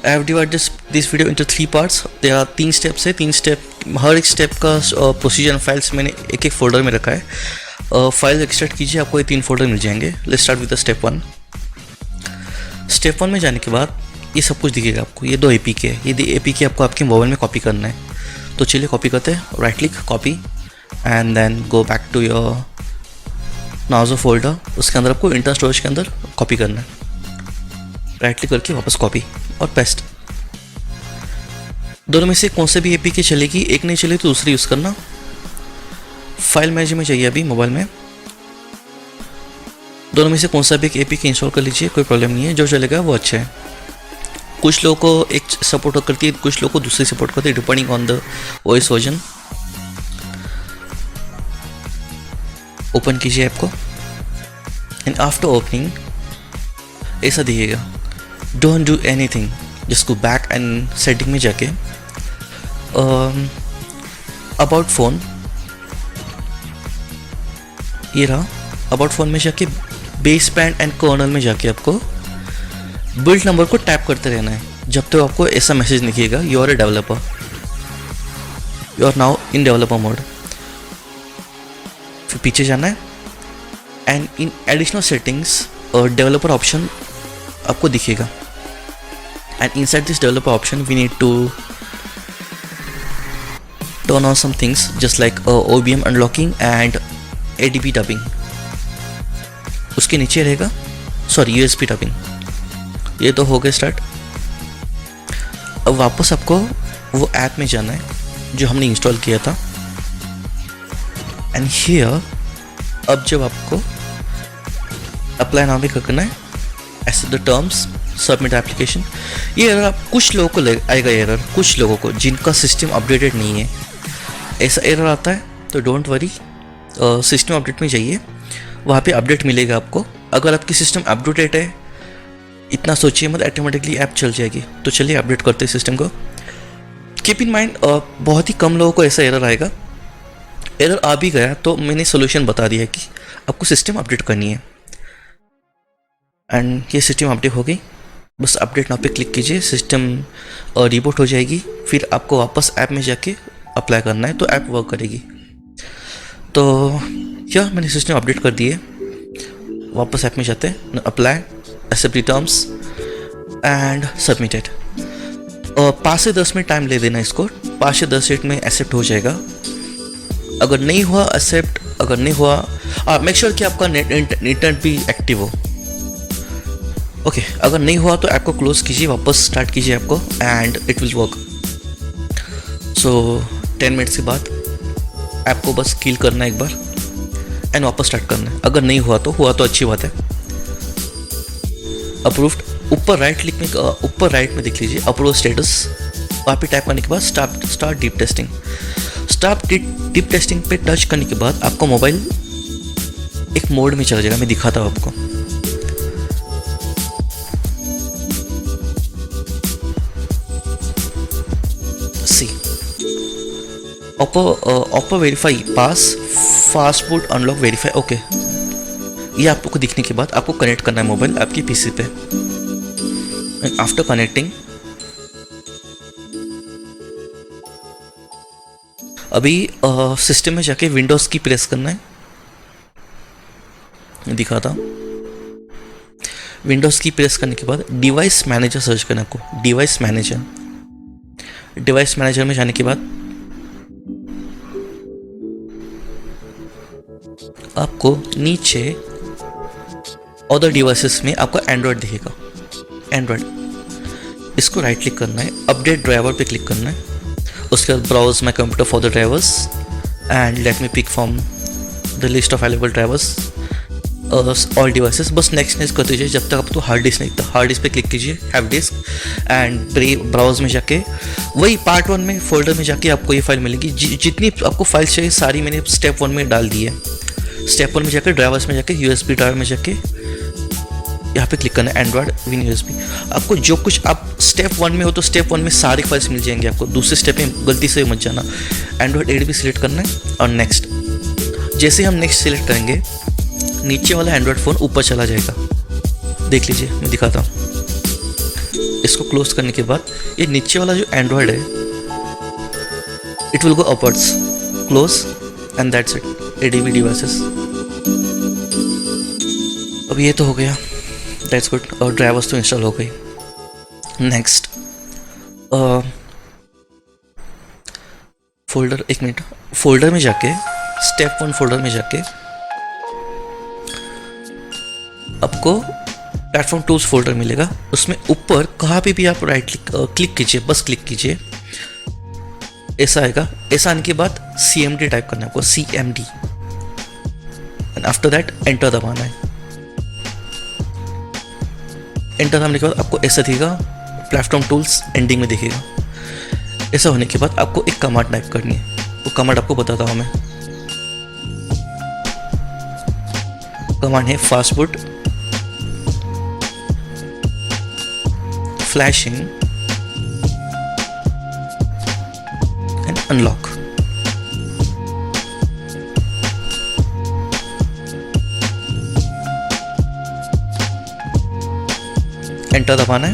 I have divide this video into 3 parts. There are 3 steps है, 3 step, हर एक step का procedure files मैंने एक एक फोल्डर में रखा है। फाइल एक्सट्रैक्ट कीजिए, आपको ये 3 फोल्डर मिल जाएंगे। Let's start with the step 1। Step 1 में जाने के बाद ये सब कुछ दिखेगा आपको। ये 2 APK है, ये APK आपको आपके मोबाइल में कॉपी करना है। तो चलिए कॉपी करते हैं। Right click, copy, and then go back to your नाउज़ो फोल्डर। उसके अंदर आपको इंटर स्टोरेज के अंदर कॉपी करना है। राइट क्लिक करके वापस कॉपी और पेस्ट। दोनों में से कौन से भी APK चलेगी, एक नहीं चले तो दूसरी यूज़ करना। फाइल मैनेजर में चाहिए अभी मोबाइल में। दोनों में से कौन सा भी एक APK इंस्टॉल कर लीजिए, कोई प्रॉब्लम नहीं है, जो चलेगा वो अच्छा है। कुछ लोगों को एक सपोर्ट करती है, कुछ लोगों को दूसरी सपोर्ट करती है, depending on the OS version. Open कीजिए ऐप को, एंड आफ्टर ओपनिंग ऐसा दिखेगा। Don't do anything, just go back and setting में जाके अबाउट फ़ोन, ये रहा। अबाउट फ़ोन में जाके बेस बैंड एंड कर्नल में जाके आपको बिल्ड नंबर को टैप करते रहना है जब तक आपको ऐसा मैसेज दिखेगा, you are a developer, you are now in developer mode. फिर पीछे जाना है, and in additional settings developer option आपको दिखेगा। And inside this developer option we need to turn on some things just like OBM unlocking and ADB dubbing। उसके नीचे रहेगा USB dubbing। ये तो हो गया स्टार्ट। अब वापस आपको वो ऐप में जाना है जो हमने इंस्टॉल किया था। एंड हियर अब जब आपको अप्लाई नाउ भी करना है, accept the terms, submit application. ये एरर आप कुछ लोगों को आएगा, एरर कुछ लोगों को जिनका सिस्टम अपडेटेड नहीं है, ऐसा एरर आता है। तो डोंट वरी, सिस्टम अपडेट में जाइए, वहाँ पे अपडेट मिलेगा आपको। अगर आपकी सिस्टम अपडेटेड है, इतना सोचिए मत, ऑटोमेटिकली ऐप चल जाएगी। तो चलिए अपडेट करते हैं सिस्टम को। कीप इन माइंड बहुत ही कम लोगों को ऐसा एरर आएगा। एरर आ भी गया तो मैंने सोल्यूशन बता दिया कि आपको सिस्टम अपडेट करनी है। एंड ये सिस्टम अपडेट हो गई, बस अपडेट नाउ पे क्लिक कीजिए, सिस्टम रिबूट हो जाएगी। फिर आपको वापस ऐप में जाके अप्लाई करना है तो ऐप वर्क करेगी। तो क्या मैंने सिस्टम अपडेट कर दिए, वापस ऐप में जाते हैं, apply, accept the terms and submitted. 5 से 10 मिनट टाइम ले देना इसको, 5 से 10 मिनट में एक्सेप्ट हो जाएगा। अगर नहीं हुआ एक्सेप्ट, अगर नहीं हुआ मेक श्योर कि आपका इंटरनेट भी एक्टिव हो। ओके, अगर नहीं हुआ तो ऐप को क्लोज कीजिए, वापस स्टार्ट कीजिए ऐप को, and it will work. So 10 minutes के बाद ऐप को बस किल करना है एक बार, एंड वापस स्टार्ट करना है। अगर नहीं हुआ तो अच्छी बात है। अप्रूव्ड, ऊपर राइट क्लिक में, ऊपर राइट में देख लीजिए अप्रूव स्टेटस, वहाँ पे टाइप करने के बाद start deep testing. Start deep testing पे टच करने के बाद आपका मोबाइल एक मोड में चला जाएगा। मैं दिखाता हूँ आपको। See Oppo verify pass, fastboot unlock verify. Okay, ये आपको दिखने के बाद आपको कनेक्ट करना है मोबाइल आपकी PC पे। एंड आफ्टर कनेक्टिंग, अभी सिस्टम में जाके विंडोज़ की प्रेस करना है, दिखाता हूँ। विंडोज़ की प्रेस करने के बाद डिवाइस मैनेजर सर्च करना है आपको। डिवाइस मैनेजर में जाने के बाद आपको नीचे अदर डिवाइसेस में आपको एंड्रॉयड दिखेगा। एंड्रॉयड, इसको राइट क्लिक करना है, अपडेट ड्राइवर पे क्लिक करना है। उसके बाद browse my computer for the drivers and let me pick from the list of available drivers all devices. बस नेक्स्ट करते जाइए जब तक आपको हार्ड डिस्क नहीं दिखता। हार्ड डिस्क पे क्लिक कीजिए, हैव डिस्क, एंड ब्राउज में जाके वही पार्ट 1 में फोल्डर में जाके आपको ये फाइल मिलेगी। जितनी आपको फाइल चाहिए सारी मैंने स्टेप 1 में डाल दी है। स्टेप 1 में जाकर ड्राइवर्स में जाके USB ड्राइवर में जाके यहाँ पे क्लिक करना है, एंड्रॉयड विन USB। आपको जो कुछ आप स्टेप 1 में हो तो स्टेप 1 में सारी फाइल्स मिल जाएंगे आपको। दूसरे स्टेप में गलती से मत जाना। एंड्रॉयड ADB सिलेक्ट करना है और नेक्स्ट। जैसे हम नेक्स्ट सिलेक्ट करेंगे, नीचे वाला एंड्रॉयड फ़ोन ऊपर चला जाएगा। देख लीजिए, मैं दिखाता हूँ। इसको क्लोज करने के बाद ये नीचे वाला जो एंड्रॉयड है it will go upwards, close and that's it, ADV devices. अब ये तो हो गया, दैट्स गुड, और ड्राइवर्स तो इंस्टॉल हो गई। नेक्स्ट फोल्डर, एक मिनट, फोल्डर में जाके स्टेप 1 फोल्डर में जाके आपको प्लेटफॉर्म टूल्स फोल्डर मिलेगा। उसमें ऊपर कहाँ पे भी आप राइट क्लिक कीजिए, बस क्लिक कीजिए, ऐसा आएगा। ऐसा आने के बाद CMD टाइप करना है आपको, CMD, and after that enter दबाना है। एंटर दबाने के बाद आपको ऐसा दिखेगा, प्लेटफॉर्म टूल्स एंडिंग में दिखेगा। ऐसा होने के बाद आपको एक कमांड टाइप करनी है, वो कमांड आपको बताता हूँ मैं। कमांड है fastboot flashing and unlock। Enter दबाना है।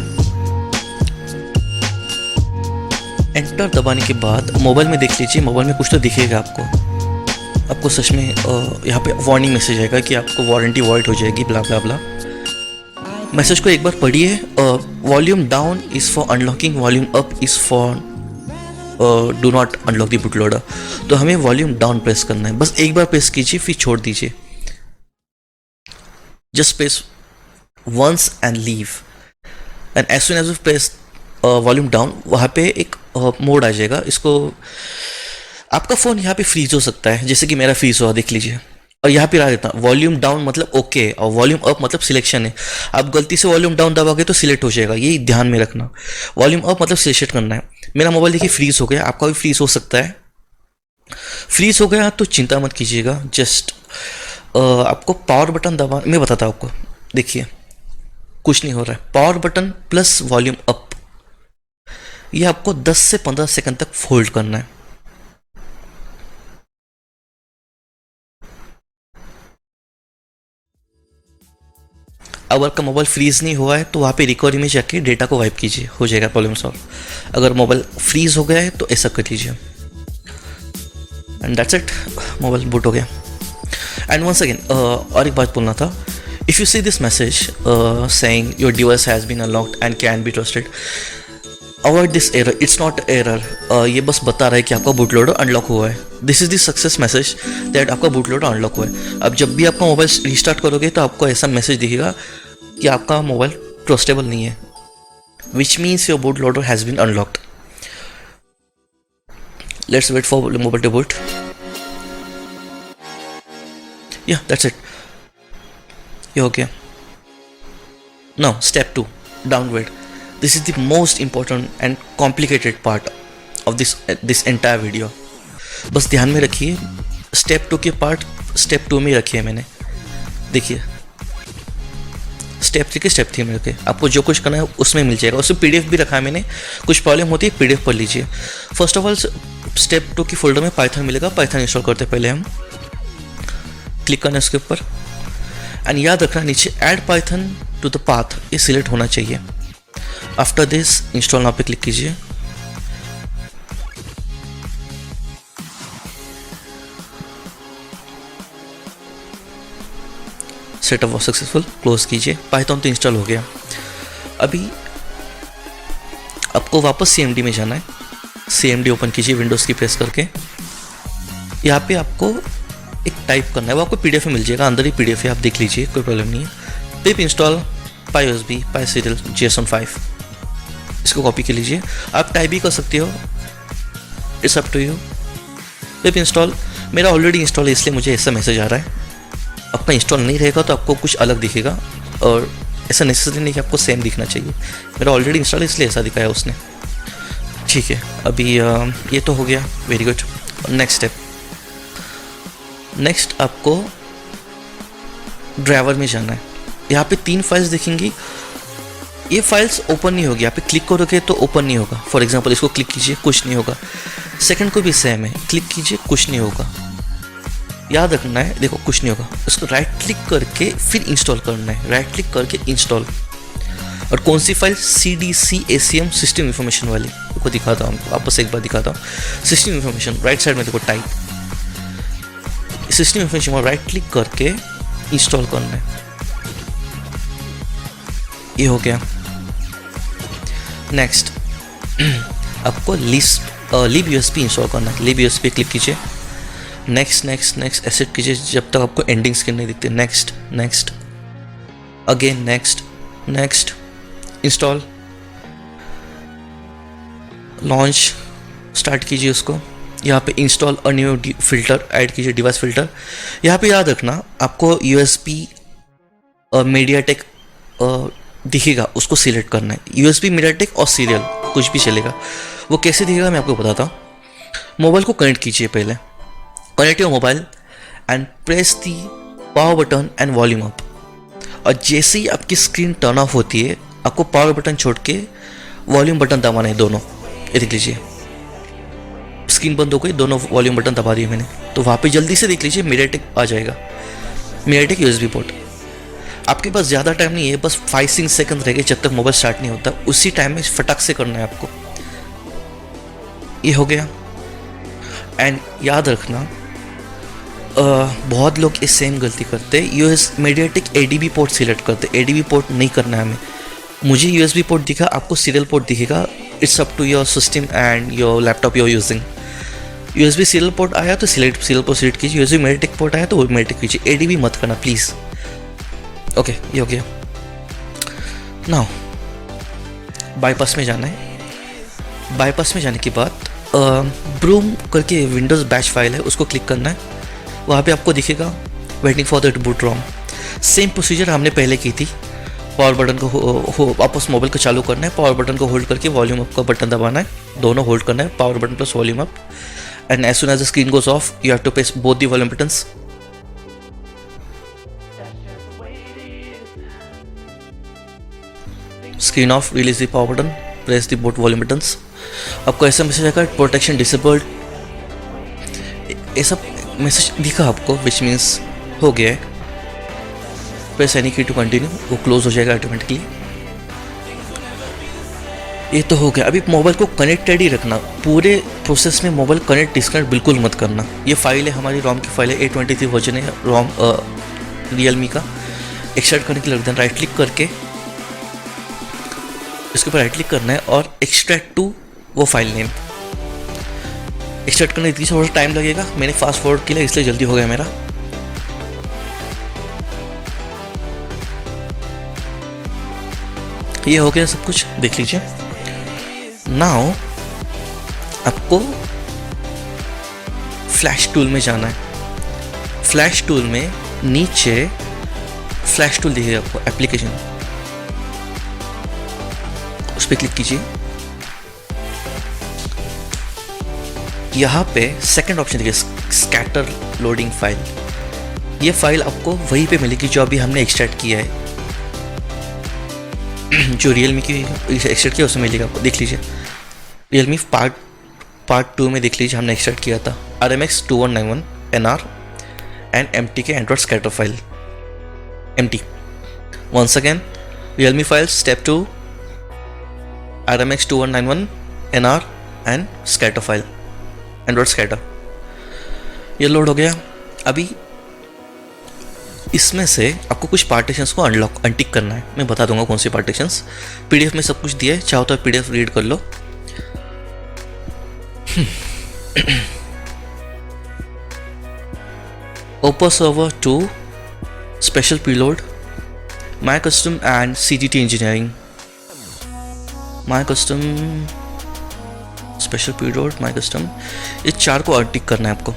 एंटर दबाने के बाद मोबाइल में देख लीजिए, मोबाइल में कुछ तो दिखेगा आपको सच में यहाँ पे वार्निंग मैसेज आएगा कि आपको वारंटी वॉइड हो जाएगी, ब्ला ब्ला ब्ला। मैसेज को एक बार पढ़िए। Volume down is for unlocking, volume up is for do not unlock the boot loader. तो हमें वॉल्यूम डाउन प्रेस करना है, बस एक बार प्रेस कीजिए फिर छोड़ दीजिए। Just press once and leave, and as soon as you press volume down, वहाँ पे एक मोड आ जाएगा। इसको आपका फ़ोन यहाँ पे फ्रीज हो सकता है, जैसे कि मेरा फ्रीज हुआ, देख लीजिए। और यहाँ पे आ देता वॉल्यूम डाउन मतलब ओके, और वॉल्यूम अप मतलब सिलेक्शन है। आप गलती से वॉल्यूम डाउन दबाओगे तो सिलेक्ट हो जाएगा, ये ध्यान में रखना। वॉल्यूम अप मतलब सिलेक्ट करना है। मेरा मोबाइल देखिए फ्रीज हो गया, आपका भी फ्रीज हो सकता है। फ्रीज हो गया तो चिंता मत कीजिएगा, जस्ट आपको पावर बटन दबा, मैं बताता हूँ आपको, देखिए कुछ नहीं हो रहा है। Power button plus volume up, ये आपको 10 से 15 सेकंड तक फोल्ड करना है। अगर आपका मोबाइल फ्रीज नहीं हुआ है तो वहाँ पे रिकवरी में जाके डेटा को वाइप कीजिए, हो जाएगा प्रॉब्लम सॉल्व। अगर मोबाइल फ्रीज हो गया है तो ऐसा कर लीजिए, and that's it, mobile boot हो गया। एंड वंस अगेन और एक बात बोलना था, if you see this message saying your device has been unlocked and can be trusted, avoid this error, it's not error, ये बस बता रहा है कि आपका बूट लोडर अनलॉक हुआ है। This is the success message that आपका बूट लोडर अनलॉक हुआ है। अब जब भी आपका मोबाइल रिस्टार्ट करोगे तो आपको ऐसा मैसेज दिखेगा कि आपका मोबाइल ट्रस्टेबल नहीं है, which means your boot loader has been unlocked. Let's wait for mobile to boot. Yeah that's it, ये हो गया। Now step 2, downgrade. This is the most important and complicated part of this entire video. बस ध्यान में रखिए, step 2 के part step 2 में रखिए मैंने, देखिए स्टेप 3 के स्टेप 3 में रखे। आपको जो कुछ करना है उसमें मिल जाएगा। उसमें PDF भी रखा है मैंने, कुछ प्रॉब्लम होती है PDF पढ़ लीजिए। फर्स्ट ऑफ ऑल स्टेप 2 की फोल्डर में पाइथन मिलेगा, पाइथन इंस्टॉल करते पहले हम क्लिक करना है उसके ऊपर, एंड याद रखना नीचे add Python to the path, ये सिलेक्ट होना चाहिए। आफ्टर दिस इंस्टॉल नाउ पे क्लिक कीजिए। सेटअप वॉज सक्सेसफुल, क्लोज कीजिए। पाइथन तो इंस्टॉल हो गया। अभी आपको वापस CMD में जाना है। CMD ओपन कीजिए विंडोज़ की प्रेस करके। यहाँ पे आपको एक टाइप करना है, वो आपको PDF में मिल जाएगा, अंदर ही PDF है, आप देख लीजिए, कोई प्रॉब्लम नहीं है। पिप इंस्टॉल PyUSB PySerial JSON5, इसको कॉपी कर लीजिए। आप टाइप भी कर सकते हो, it's up to you. Pip install मेरा ऑलरेडी इंस्टॉल है इसलिए मुझे ऐसा मैसेज आ रहा है। आपका इंस्टॉल नहीं रहेगा तो आपको कुछ अलग दिखेगा, और ऐसा नेसेसरी नहीं कि आपको सेम दिखना चाहिए। मेरा ऑलरेडी इंस्टॉल है इसलिए ऐसा दिखाया उसने। ठीक है, अभी ये तो हो गया, very good. Next step, next आपको ड्राइवर में जाना है। यहाँ पे 3 फाइल्स दिखेंगी, ये फाइल्स ओपन नहीं होगी। यहाँ पे क्लिक करोगे तो ओपन नहीं होगा। फॉर एग्जांपल इसको क्लिक कीजिए, कुछ नहीं होगा। सेकंड को भी सेम है, क्लिक कीजिए, कुछ नहीं होगा। याद रखना है, देखो कुछ नहीं होगा। इसको राइट क्लिक करके फिर इंस्टॉल करना है, राइट क्लिक करके इंस्टॉल। और कौन सी फाइल, CDCACM सिस्टम इन्फॉर्मेशन वाली को दिखाता हूँ आपको, वापस एक बार दिखाता हूँ। सिस्टम इन्फॉर्मेशन राइट साइड में देखो टाइप, सिस्टम इन्फॉर्मेशन में राइट क्लिक करके इंस्टॉल करना है। ये हो गया। नेक्स्ट आपको लिब यूएसबी इंस्टॉल करना है। लिब यूएसबी क्लिक कीजिए, नेक्स्ट नेक्स्ट नेक्स्ट एसेट कीजिए जब तक आपको एंडिंग स्क्रीन नहीं दिखती। Next next again next next, install, launch, start कीजिए उसको। यहाँ पे install a new filter add कीजिए, डिवाइस फिल्टर। यहाँ पे याद रखना आपको यूएसबी मीडियाटेक दिखेगा, उसको सिलेक्ट करना है। यूएसबी मीडियाटेक और सीरियल कुछ भी चलेगा। वो कैसे दिखेगा मैं आपको बताता हूँ। मोबाइल को कनेक्ट कीजिए, पहले connect your mobile and press the power button and volume up. और जैसे ही आपकी स्क्रीन टर्न ऑफ होती है आपको पावर बटन छोड़ के वॉल्यूम बटन दबाना है, दोनों। ये देख लीजिए स्क्रीन बंद हो गई, दोनों वॉल्यूम बटन दबा दिए मैंने। तो वहाँ पे जल्दी से देख लीजिए मीडियाटेक आ जाएगा, मीडियाटेक यूएसबी पोर्ट। आपके पास ज़्यादा टाइम नहीं है, बस 5-6 सेकंड रह गए जब तक मोबाइल स्टार्ट नहीं होता, उसी टाइम में फटाक से करना है आपको। ये हो गया। एंड याद रखना बहुत लोग इस सेम गलती करते हैं, US MediaTek ADB port select करते। एडीबी पोर्ट नहीं करना है हमें। मुझे यूएसबी पोर्ट दिखा, आपको सीरियल पोर्ट दिखेगा। It's up to your system and your laptop you are using. USB serial port आया तो सीरियल पोर्ट सिलेक्ट कीजिए, यूएसबी मीडियाटेक पोर्ट आया तो वो मीडियाटेक कीजिए, एडीबी मत करना प्लीज़। ओके, ये हो गया। नाउ बाईपास में जाना है। बाईपास में जाने के बाद ब्रूम करके विंडोज़ बैच फाइल है, उसको क्लिक करना है। वहाँ पे आपको दिखेगा waiting for the boot ROM. Same procedure हमने पहले की थी। पावर बटन को वापस मोबाइल को चालू करना है, पावर बटन को होल्ड करके वॉल्यूम अप का बटन दबाना है, दोनों होल्ड करना है, power button plus volume up. And as soon as the screen goes off you have to press both the volume buttons. Screen off, release the power button, press the both volume buttons. आपको ऐसा message आएगा protection disabled, ऐसा message दिखा आपको, which means हो गया है। Press any की टू कंटिन्यू, वो क्लोज हो जाएगा ऑटोमेटिकली। ये तो हो गया। अभी मोबाइल को कनेक्टेड ही रखना, पूरे प्रोसेस में मोबाइल कनेक्ट डिस्कनेक्ट बिल्कुल मत करना। ये फाइल है हमारी रोम की फाइल है, A23 वर्जन है रोम रियलमी का। एक्सट्रैक्ट करने के लिए रख देना, राइट क्लिक करके इसके ऊपर राइट क्लिक करना है और एक्सट्रैक्ट टू वो फाइल नेम। एक्सट्रैक्ट करने के थोड़ा टाइम लगेगा, मैंने फास्ट फॉरवर्ड किया इसलिए जल्दी हो गया मेरा। ये हो गया सब कुछ, देख लीजिए। नाउ आपको फ्लैश टूल में जाना है। फ्लैश टूल में नीचे फ्लैश टूल दिखेगा आपको, एप्लीकेशन, उस पर क्लिक कीजिए। यहाँ पे सेकंड ऑप्शन देखिए, स्कैटर लोडिंग फाइल। ये फाइल आपको वहीं पे मिलेगी जो अभी हमने एक्सट्रैक्ट किया है, जो रियलमी की एक्सट्रैक्ट किया उसमें मिलेगा आपको, देख लीजिए। रियलमी पार्ट 2 में देख लीजिए हमने एक्सट्रैक्ट किया था RMX 2191 NR एंड MT के Android scatter file MT। Once again Realme file step 2 RMX 2191 NR and scatter file Android scatter. ये लोड हो गया। अभी इसमें से आपको कुछ पार्टीशंस को अनटिक करना है, मैं बता दूंगा कौन से पार्टीशंस। PDF में सब कुछ दिया है, चाहो तो PDF रीड कर लो। ओपर server 2 special payload, my custom and CGT engineering. My custom, special payload, my custom, ये 4 को अनटिक करना है आपको।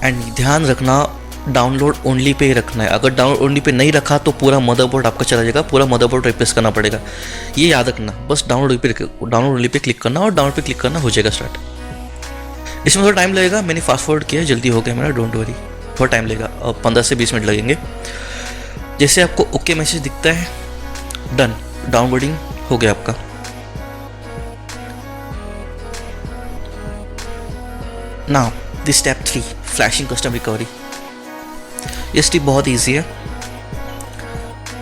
एंड ध्यान रखना डाउनलोड ओनली पे ही रखना है। अगर डाउनलोड ओनली पे नहीं रखा तो पूरा मदरबोर्ड आपका चला जाएगा, पूरा मदरबोर्ड रिप्लेस करना पड़ेगा। ये याद रखना, बस डाउनलोड ओनली पे क्लिक करना और डाउनलोड पे क्लिक करना, हो जाएगा स्टार्ट। इसमें थोड़ा टाइम लगेगा, मैंने फास्ट फॉरवर्ड किया, जल्दी हो गया मेरा, डोंट वरी। थोड़ा टाइम लगेगा, 15 से 20 मिनट लगेंगे। जैसे आपको ओके मैसेज दिखता है, डन, डाउनलोडिंग हो गया आपका। Now this step 3 flashing custom recovery. ये स्टेप बहुत ईजी है।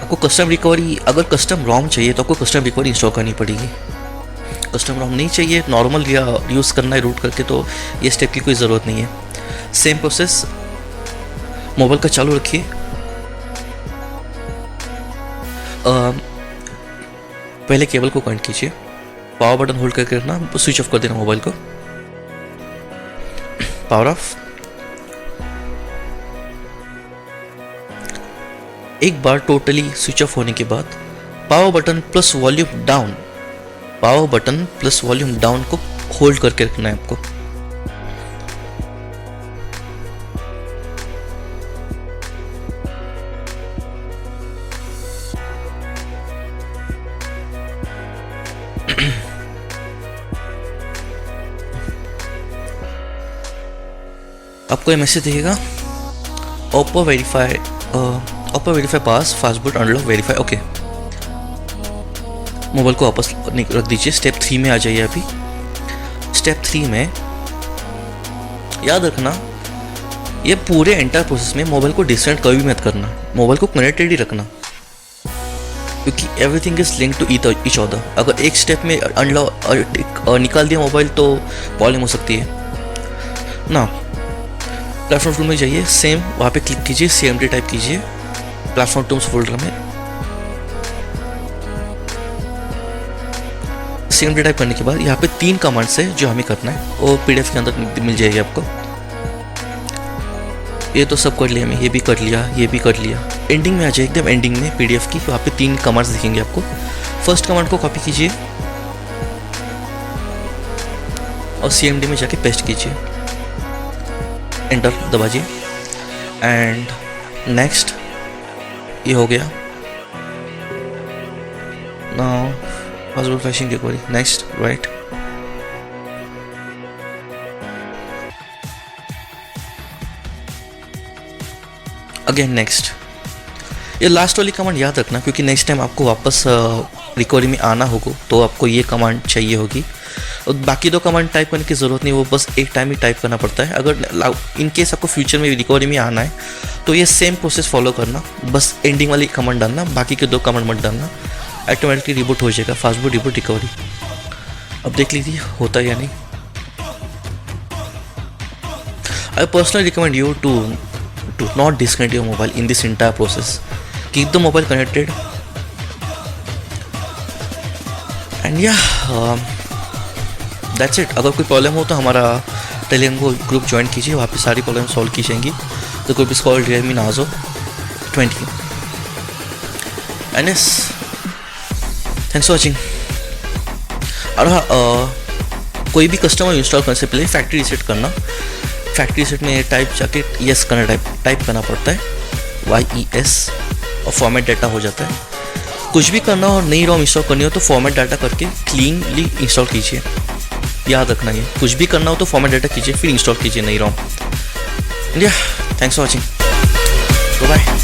आपको कस्टम रिकवरी, अगर कस्टम रोम चाहिए तो आपको कस्टम रिकवरी इंस्टॉल करनी पड़ेगी। कस्टम रोम नहीं चाहिए, नॉर्मल या यूज़ करना है रूट करके, तो ये स्टेप की कोई ज़रूरत नहीं है। सेम प्रोसेस, मोबाइल का चालू रखिए, पहले केबल को कनेक्ट कीजिए, पावर बटन होल्ड करके रखना, स्विच ऑफ कर देना मोबाइल को, पावर ऑफ। एक बार टोटली स्विच ऑफ होने के बाद power button plus volume down, power button plus volume down को होल्ड करके रखना है आपको। आपको ये मैसेज दिखेगा, Oppo verify pass, fastboot unlock verify, okay. Mobile को वापस रख दीजिए, स्टेप 3 में आ जाइए। अभी स्टेप 3 में याद रखना, ये पूरे एंटायर प्रोसेस में मोबाइल को डिस्कनेक्ट कभी मत करना, मोबाइल को कनेक्टेड ही रखना, क्योंकि everything is link to each other. अगर एक स्टेप में अनलॉक निकाल दिया मोबाइल तो प्रॉब्लम हो सकती है ना। प्लेटफॉर्म टूल में जाइए, सेम वहाँ पे क्लिक कीजिए, CMD टाइप कीजिए प्लेटफॉर्म टूल्स फोल्डर में। CMD टाइप करने के बाद यहाँ पे 3 कमांड्स है जो हमें करना है, वो PDF के अंदर मिल जाएगी आपको। ये तो सब कर लिया मैं, ये भी कर लिया, ये भी कर लिया। एंडिंग में आ जाए, एकदम एंडिंग में PDF की, वहाँ पे 3 कमांड्स दिखेंगे आपको। फर्स्ट कमांड को कॉपी कीजिए और CMD में जाके पेस्ट कीजिए, एंटर दबाइए, एंड नेक्स्ट, ये हो गया। Now password flashing recovery, next, right. Again next. ये लास्ट वाली कमांड याद रखना, क्योंकि नेक्स्ट टाइम आपको वापस रिकवरी में आना होगा तो आपको ये कमांड चाहिए होगी। और बाकी 2 कमांड टाइप करने की ज़रूरत नहीं, वो बस एक टाइम ही टाइप करना पड़ता है। अगर इन केस आपको फ्यूचर में रिकवरी में आना है तो ये सेम प्रोसेस फॉलो करना, बस एंडिंग वाली कमांड डालना, बाकी के 2 कमांड मत डालना, ऑटोमेटिकली रिबूट हो जाएगा, फास्टबूट रिबूट रिकवरी। अब देख लीजिए होता है या नहीं। I personally recommend you to not disconnect your mobile in this entire process, keep the mobile connected, and yeah that's it. अगर कोई प्रॉब्लम हो तो हमारा टेलीग्राम ग्रुप ज्वाइन कीजिए, वहाँ पे सारी प्रॉब्लम सॉल्व की जाएंगी। The group is called Realme Nazo 20। And yes, thanks for watching. और हाँ, कोई भी कस्टमर इंस्टॉल करने से पहले फैक्ट्री रीसेट करना। फैक्ट्री रीसेट में टाइप जाके यस करना, टाइप करना पड़ता है, YES, और फॉर्मेट डाटा हो जाता है। कुछ भी करना और नई रोम इंस्टॉल करनी हो तो फॉर्मेट डाटा करके क्लीनली इंस्टॉल कीजिए, याद रखना ये। कुछ भी करना हो तो फॉर्मेट डाटा कीजिए, फिर इंस्टॉल कीजिए नई ROM. India, thanks for watching, bye.